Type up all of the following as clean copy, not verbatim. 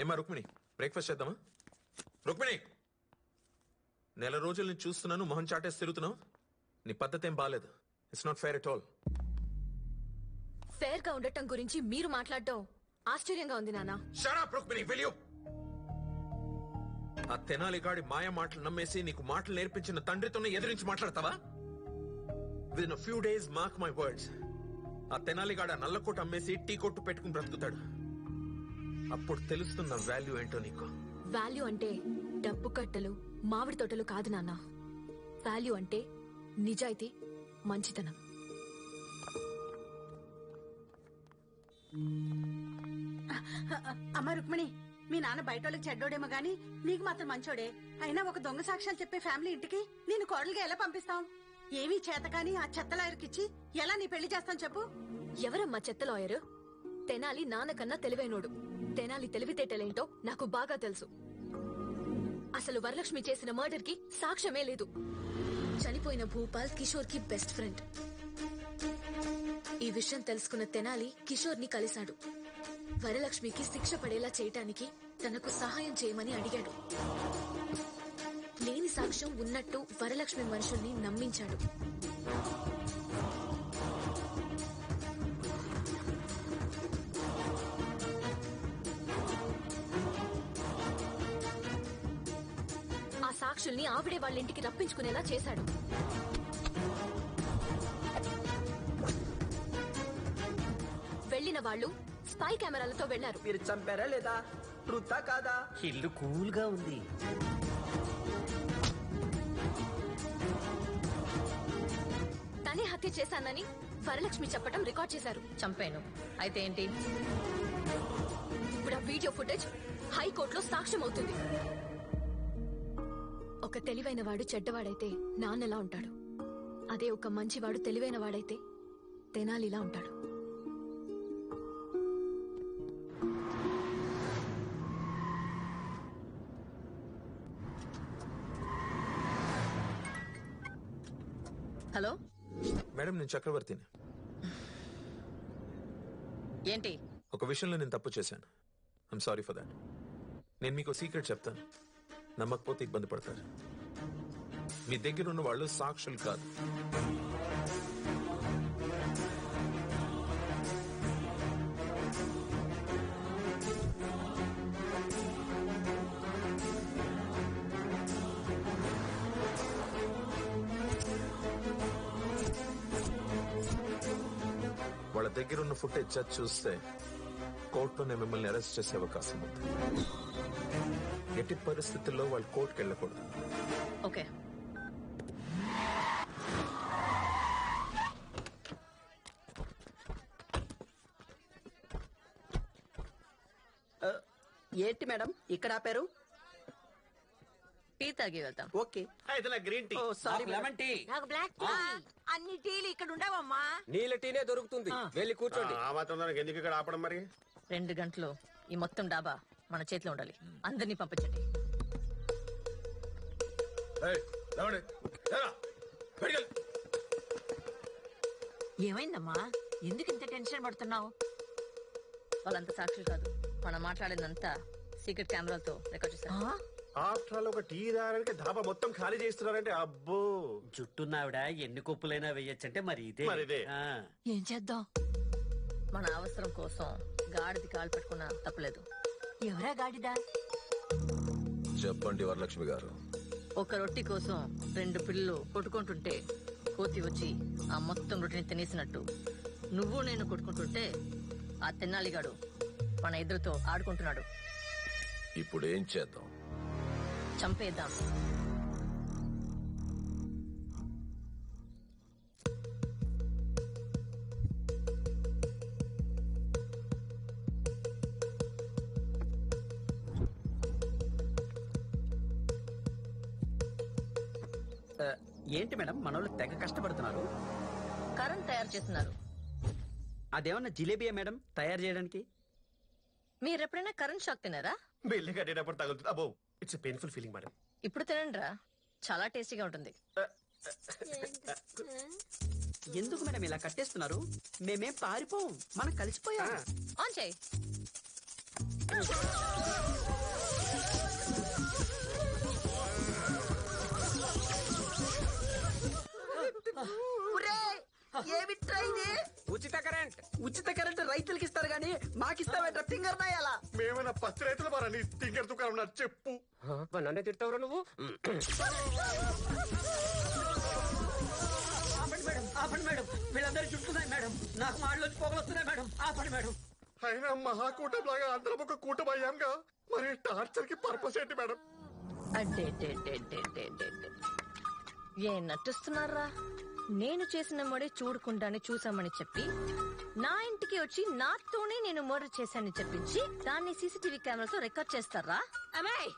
ఏమా రుక్మిణి, బ్రేక్ఫాస్ట్ చేద్దామా? రుక్మిణి, నెల రోజుల నుంచి చూస్తున్నాను, మొహం చాటేసి తిరుగుతున్నావు. నీ పద్ధతి ఏం బాలేదు. It's not fair at all. Fair గా ఉండటం గురించి మీరు మాట్లాడటం ఆశ్చర్యంగా ఉంది నాన్న. Shut up Rukmini, will you? ఆ తెనాలిగాడి మాయ మాటలు నమ్మేసి నీకు మాటలు నేర్పించిన తండ్రితోనే ఎదిరించి మాట్లాడతావా? Within few days, mark my words, ఆ తెనాలిగాడ నల్లకోట అమ్మేసి టీ కొట్టు పెట్టుకుని బ్రతుకుతాడు. అప్పుడు తెలుస్తున్న వాల్యూ ఏంటో నీకు. వాల్యూ అంటే డబ్బు కట్టలు, మామిడి తోటలు కాదు నాన్న. వాల్యూ అంటే నిజాయితీ, మంచితనం. అమ్మ రుక్మిణి, మీ నాన్న బయట వాళ్ళకి చెడ్డోడేమో గాని నీకు మాత్రం మంచోడే. అయినా ఒక దొంగ సాక్ష్యాలు చెప్పే ఫ్యామిలీ ఇంటికి నేను కోడలుగా ఎలా పంపిస్తాం? ఏమీ చేత కాని ఆ చెత్త లాయర్కిచ్చి ఎలా నీ పెళ్లి చేస్తాం చెప్పు? ఎవరమ్మా చెత్త లాయరు? తెనాలి నాన్నకన్నా తెలివైనోడు. తెనాలి తెలివితేటలేంటో నాకు బాగా తెలుసు. అసలు వరలక్ష్మి చేసిన మర్డర్ కి సాక్ష్యమే లేదు. చనిపోయిన భూపాల్ కిషోర్ కి బెస్ట్ ఫ్రెండ్. ఈ విషయం తెలుసుకున్న తెనాలి కిషోర్ ని కలిశాడు. వరలక్ష్మికి శిక్ష పడేలా చేయటానికి తనకు సహాయం చేయమని అడిగాడు. లేని సాక్ష్యం ఉన్నట్టు వరలక్ష్మి మనుషుల్ని నమ్మించాడు. ఆ సాక్షుల్ని ఆవిడే వాళ్ళ ఇంటికి రప్పించుకునేలా చేశాడు. వెళ్లిన వాళ్ళు స్పై కెమెరాలతో వెళ్లారు. మీరు చంపారా లేదా? ట్రూతా కాదా? ఇల్లు కూల్ గా ఉంది. తనే హత్య చేశానని వరలక్ష్మి చెప్పడం రికార్డ్ చేశారు. చంపాను అయితే ఏంటి? ఇప్పుడు ఆ వీడియో ఫుటేజ్ హైకోర్టులో సాక్ష్యం అవుతుంది. ఒక తెలివైన వాడు చెడ్డవాడైతే నాన్నలా ఉంటాడు. అదే ఒక మంచివాడు తెలివైన వాడైతే తెనాలిలా ఉంటాడు. హలో మేడం, నేను చక్రవర్తిని. ఏంటి? ఒక విషయంలో నేను తప్పు చేశాను. I'm sorry for that. నేను మీకు సీక్రెట్ చెప్తాను, నమ్మకపోతే ఇబ్బంది పడతారు. మీ దగ్గర ఉన్న వాళ్ళు సాక్షులు కాదు. వాళ్ళ దగ్గర ఉన్న ఫుటేజ్ జడ్జ్ చూస్తే కోర్టులోనే మిమ్మల్ని అరెస్ట్ చేసే అవకాశం ఉంది. ఎట్టి పరిస్థితుల్లో వాళ్ళు కోర్టుకు వెళ్ళకూడదు. ఓకే. ఏంటి మేడం ఇక్కడ ఆపారు? టీ తాగి వెళ్తాం. Okay. Green tea. Oh sorry lemon tea. నాకు బ్లాక్ టీ. అన్ని టీలు ఇక్కడ ఉండవమ్మా. నీళ్ళ టీనే దొరుకుతుంది. వెళ్ళి కూర్చోండి. ఆ మాత్రం ఎందుకు ఇక్కడ ఆపడం మరి? 2 గంటలు ఈ మొత్తం డాబా మన చేతిలో ఉండాలి. అందరినీ పంపించండి. ఏమైందమ్మా? ఎందుకు ఇంత టెన్షన్ పడుతున్నావు? వాళ్ళంతా సాక్షులు కాదు. మనం మాట్లాడిందంతా సీక్రెట్ కెమెరాలతో రికార్డ్ చేశారు. ఆఫ్టర్ ఆల్ ఒక టీ దారానికి ధాబా మొత్తం ఖాళీ చేస్తున్నారంటే అబ్బో. జుట్టున్నావిడ ఎన్ని కొప్పులైనా వేయచ్చంటే మరి ఇదే. ఏం చేద్దాం? మన అవసరం కోసం గాడిది కాలు పెట్టుకున్నా తప్పలేదు. ఎవరా గాడిదా? చెప్పండి వరలక్ష్మి గారు. ఒక రొట్టి కోసం 2 పిల్లలు కొట్టుకుంటుంటే కోతి వచ్చి ఆ మొత్తం రొట్టిని తినేసినట్టు నువ్వు నేను కొట్టుకుంటుంటే ఆ తెన్నాలిగాడు మన ఇద్దరితో ఆడుకుంటున్నాడు. ఇప్పుడు ఏం చేద్దాం? చంపేద్దాం. ఏంటి మేడం మనోళ్ళు తెగ కష్టపడుతున్నారు? కరెంట్ తయారు చేస్తున్నారు. అదేమన్నా జిలేబియా మేడం తయారు చేయడానికి? మీరెప్పుడైనా కరెంట్ షాక్ తినారా? బిల్లు కట్టేటప్పుడు తగులుతుంది. అబ్బో, ఇట్స్ పెయిన్ఫుల్ ఫీలింగ్ మేడం. ఇప్పుడు తినండిరా, చాలా టేస్టీగా ఉంటుంది. ఎందుకు మేడం ఇలా కట్టేస్తున్నారు? మేమేం పారిపోం, మనం కలిసిపోయాం. ఆన్ చేయి. ఉచిత కరెంట్. ఉచిత కరెంట్ రైతులకి ఇస్తారు గానీ మాకిస్తావేట్రా ఫింగర్ నాయాలా? మేమైనా పత్తి రైతులు మారా నీ తింగర్ దుకాణం నాకు చెప్పు. నన్నే తిట్టవరా నువ్వు? ఆపండి మేడం, ఆపండి మేడం, వీళ్ళందరూ చుట్టున్నాయి మేడం, నాకు మాటలోంచి పొగలు వస్తున్నాయి మేడం, ఆపండి మేడం. అయినా మహాకూటం లాగా అందరం ఒక కూటం అయ్యాంగా, మరి టార్చర్ కి పర్పస్ ఏంటి మేడం? అడ్డే ఏం నటిస్తున్నారా? నేను చేసిన మడే చూడుకుంటానే చూసామని చెప్పి నా ఇంటికి వచ్చి నాతోనే నేను మర్డర్ చేశానని చెప్పించి దాన్ని సీసీటీవీ కెమెరాతో రికార్డ్ చేస్తారా? అమ్మాయి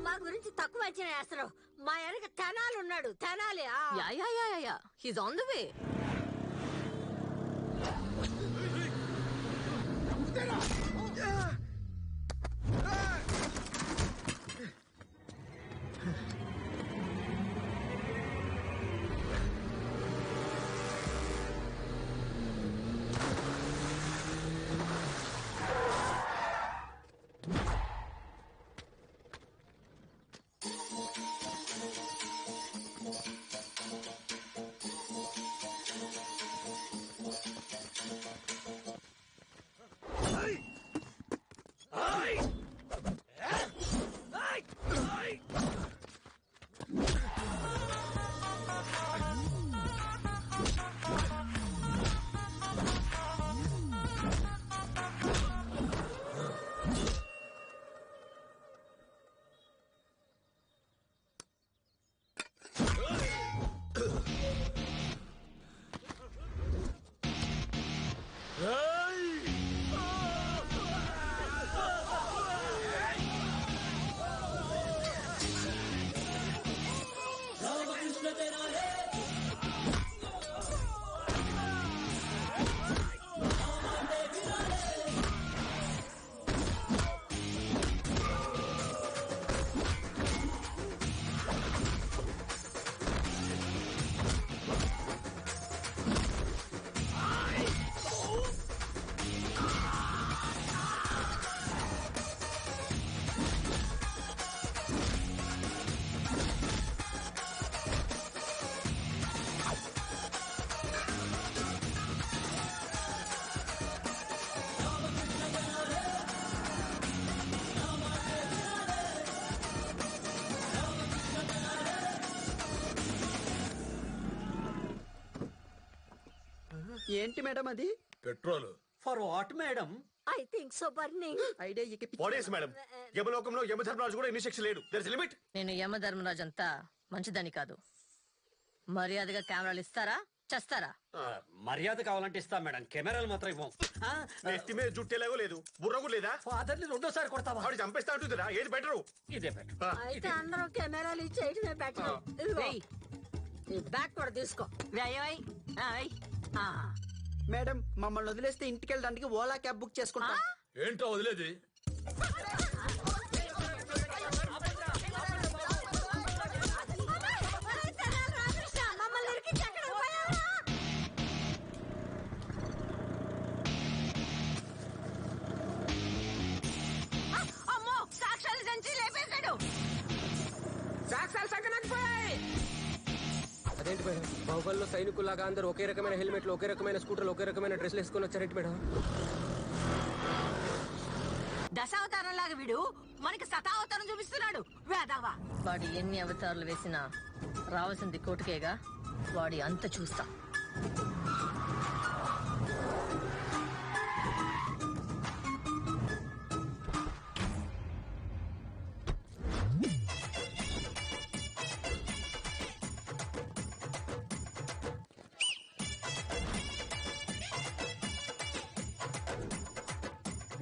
మా గురించి తక్కువ అంచనా వేస్తారు. మా వెనక తెనాలి ఉన్నాడు, Tenali. Yeah he's on the way. ఏంటి మేడం అది? Petrol. For what madam? I think so burning. Idea ఇక వాడేసి మేడం, యమలోకంలో యమధర్మరాజు కూడా ఎన్ని శిక్ష లేడు. There is limit. నేను యమధర్మరాజు అంతా మంచిదని కాదు. మర్యాదగా కెమెరాలు ఇస్తారా చేస్తారా? మర్యాద కావాలంటే ఇస్తాం మేడం, కెమెరాలు మాత్రం ఇవ్వం. నెత్తి మీద జుట్టేలాగో లేదు, బుర్ర కూడా లేదా? ఫాదర్ ని రెండోసారి కొడతావా? ఆవిడ చంపేస్తా ఉంటుందిరా, ఏది బెటరు? ఇదే బెటర్. అయితే అందరూ కెమెరాలు ఇచ్చేయటమే బెటర్. ఏయ్, ఈ బ్యాగ్ కూడా తీసుకో. మేడం మమ్మల్ని వదిలేస్తే ఇంటికి వెళ్ళడానికి ఓలా క్యాబ్ బుక్ చేసుకుంటా. ఏంటో వదిలేది? అమ్మో సాక్షాలు సంచి లేపేశాడు. సాక్ష్యాలు సంకనాకపోయాయి. అదేంటి మేడం, బాహుబలిలో సైనికుల్లాగా అందరూ ఒకే రకమైన హెల్మెట్లు, ఒకే రకమైన స్కూటర్లు, ఒకే రకమైన డ్రెస్లు వేసుకొని వచ్చారేంటి మేడం? దశావతారం లాగా వీడు మనకి శతావతారం చూపిస్తున్నాడు. వేదవా వాడు ఎన్ని అవతారాలు వేసినా రావాల్సింది కోటికేగా. వాడి అంత చూస్తా.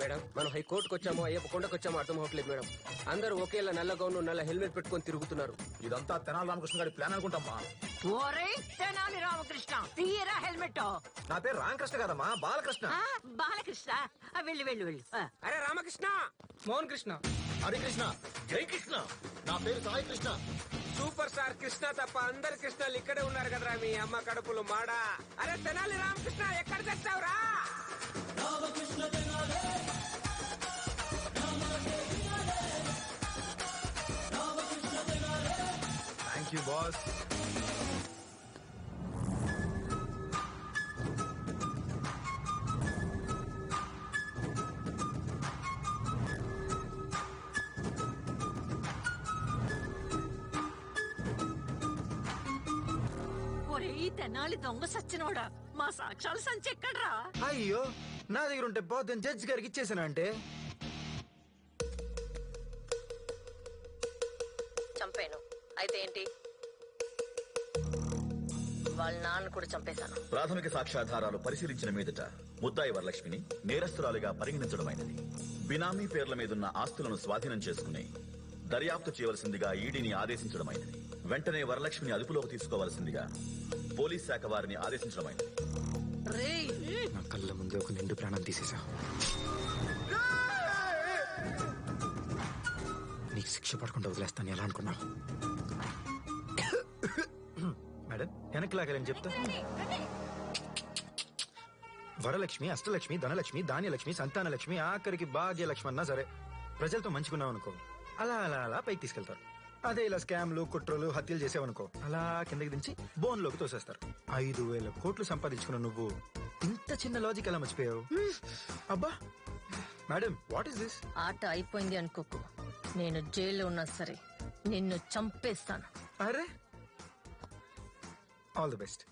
మేడం మనం హైకోర్టుకు వచ్చామో అయ్యప్ప కొండకు వచ్చామో అర్థం అవ్వట్లేదు మేడం. అందరూ ఒకేలా నల్ల గౌను నల్ల హెల్మెట్ పెట్టుకొని తిరుగుతున్నారు. ఇదంతా తెనాలి రామకృష్ణ గారి ప్లాన్ అనుకుంటామ్మా. ఓరే తెనాలి రామకృష్ణ తీయరా హెల్మెట్. నా పేరు రామకృష్ణ కాదమ్మా, బాలకృష్ణ. బాలకృష్ణ వెళ్ళు వెళ్ళు వెళ్ళు. అరే రామకృష్ణ, మోహన్ కృష్ణ, హరికృష్ణ, జై కృష్ణ. నా పేరు సాయి కృష్ణ. సూపర్ స్టార్ కృష్ణ తప్ప అందరు కృష్ణలు ఇక్కడే ఉన్నారు కదరా మీ అమ్మ కడుపులు మాడా. అరే తెనాలి రామకృష్ణ ఎక్కడ తెచ్చావురా? Thank you boss. ఈ తెనాలి దొంగ సచ్చినోడా మా సాక్ష్యాలు సంచి ఎక్కడ్రా? అయ్యో నా దగ్గర ఉంటే పోతే జడ్జి గారికి ఇచ్చేసాను అంటే. చంపాను అయితే ఏంటి? వాళ్ళ నాన్న కూడా చంపేశాను. ప్రాథమిక సాక్ష్యాధారాలు పరిశీలించిన మీదట ముద్దాయి వరలక్ష్మిని నేరస్తురాలిగా పరిగణించడమైనది. బినామీ పేర్ల మీదున్న ఆస్తులను స్వాధీనం చేసుకుని దర్యాప్తు చేయవలసిందిగా ఈడీని ఆదేశించడమైనది. వెంటనే వరలక్ష్మిని అదుపులోకి తీసుకోవలసిందిగా పోలీస్ శాఖ వారిని ఆదేశించడమైనది. నా కళ్ళ ముందే ఒక నిండు ప్రాణం తీసేసా. నీకు శిక్ష పడకుండా వదిలేస్తాను ఎలా అనుకున్నావు? మేడం వెనక్కి లాగాలని చెప్తా. వరలక్ష్మి, అష్టలక్ష్మి, ధనలక్ష్మి, ధాన్యలక్ష్మి, సంతానలక్ష్మి, ఆఖరికి భాగ్యలక్ష్మి అన్నా సరే ప్రజలతో మంచుకున్నావు అనుకో అలా అలా అలా పైకి తీసుకెళ్తారు. అదే ఇలా స్కామ్లు, కుట్రలు, హత్యలు చేసావనుకో అలా కిందకి దించి బోన్లోకి తోసేస్తారు. 5,000 కోట్లు సంపాదించుకున్న నువ్వు ఇంత చిన్న లాజిక్ ఎలా మర్చిపోయావు? అబ్బా మేడం వాట్ ఇస్ దిస్? ఆట అయిపోయింది అనుకోకు. నేను జైల్లో ఉన్నా సరే నిన్ను చంపేస్తాను. అరే ఆల్ ది బెస్ట్.